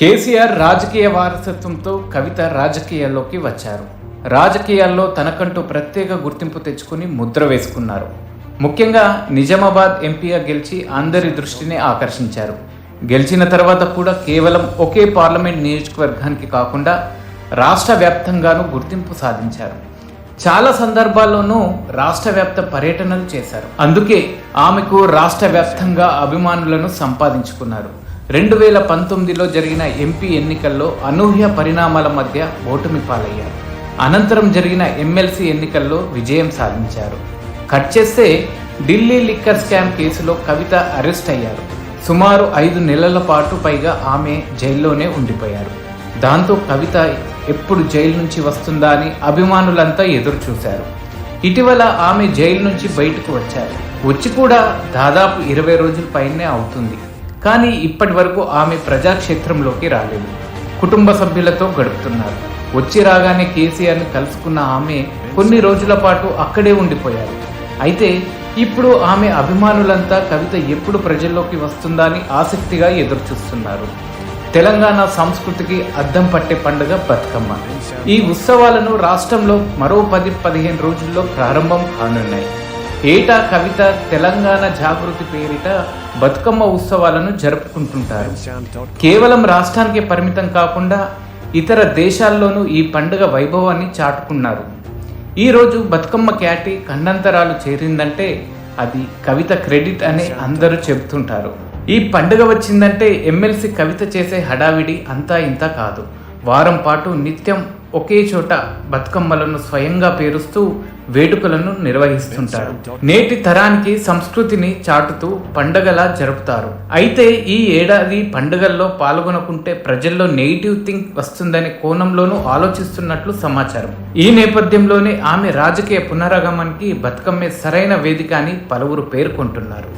కేసీఆర్ రాజకీయ వారసత్వంతో కవిత రాజకీయాల్లోకి వచ్చారు. రాజకీయాల్లో తనకంటూ ప్రత్యేక గుర్తింపు తెచ్చుకుని ముద్ర వేసుకున్నారు. ముఖ్యంగా నిజామాబాద్ ఎంపీగా గెలిచి అందరి దృష్టిని ఆకర్షించారు. గెలిచిన తర్వాత కూడా కేవలం ఒకే పార్లమెంట్ నియోజకవర్గానికి కాకుండా రాష్ట్ర వ్యాప్తంగానూ గుర్తింపు సాధించారు. చాలా సందర్భాల్లోనూ రాష్ట్ర వ్యాప్త పర్యటనలు చేశారు. అందుకే ఆమెకు రాష్ట్ర వ్యాప్తంగా అభిమానులను సంపాదించుకున్నారు. 2019లో జరిగిన ఎంపీ ఎన్నికల్లో అనూహ్య పరిణామాల మధ్య ఓటమి పాలయ్యారు. అనంతరం జరిగిన ఎమ్మెల్సీ ఎన్నికల్లో విజయం సాధించారు. కట్ చేస్తే ఢిల్లీ లిక్కర్ స్కామ్ కేసులో కవిత అరెస్ట్ అయ్యారు. సుమారు 5 నెలల పాటు పైగా ఆమె జైల్లోనే ఉండిపోయారు. దాంతో కవిత ఎప్పుడు జైలు నుంచి వస్తుందా అని అభిమానులంతా ఎదురు చూశారు. ఇటీవల ఆమె జైలు నుంచి బయటకు వచ్చారు. వచ్చి కూడా దాదాపు 20 రోజుల పైనే అవుతుంది. కానీ ఇప్పటి వరకు ఆమె ప్రజాక్షేత్రంలోకి రాలేదు. కుటుంబ సభ్యులతో గడుపుతున్నారు. వచ్చి రాగానే కేసీఆర్ని కలుసుకున్న ఆమె కొన్ని రోజుల పాటు అక్కడే ఉండిపోయారు. అయితే ఇప్పుడు ఆమె అభిమానులంతా కవిత ఎప్పుడు ప్రజల్లోకి వస్తుందా అని ఆసక్తిగా ఎదురుచూస్తున్నారు. తెలంగాణ సంస్కృతికి అద్దం పట్టే పండుగ బతుకమ్మ. ఈ ఉత్సవాలను రాష్ట్రంలో మరో 10-15 రోజుల్లో ప్రారంభం కానున్నాయి. ఏటా కవిత తెలంగాణ జాగృతి పేరిట బతుకమ్మ ఉత్సవాలను జరుపుకుంటుంటారు. కేవలం రాష్ట్రానికి పరిమితం కాకుండా ఇతర దేశాల్లోనూ ఈ పండుగ వైభవాన్ని చాటుకున్నారు. ఈరోజు బతుకమ్మ ఖ్యాతి ఖండాంతరాలు చేరిందంటే అది కవిత క్రెడిట్ అని అందరూ చెబుతుంటారు. ఈ పండుగ వచ్చిందంటే ఎమ్మెల్సీ కవిత చేసే హడావిడి అంతా ఇంత కాదు. వారం పాటు నిత్యం ఒకే చోట బతుకమ్మలను స్వయంగా పేరుస్తూ వేడుకలను నిర్వహిస్తుంటారు. నేటి తరానికి సంస్కృతిని చాటుతూ పండుగలా జరుపుతారు. అయితే ఈ ఏడాది పండుగల్లో పాల్గొనకుంటే ప్రజల్లో నెగిటివ్ థింక్ వస్తుందనే కోణంలోనూ ఆలోచిస్తున్నట్లు సమాచారం. ఈ నేపథ్యంలోనే ఆమె రాజకీయ పునరాగమనానికి బతుకమ్మే సరైన వేదిక అని పలువురు పేర్కొంటున్నారు.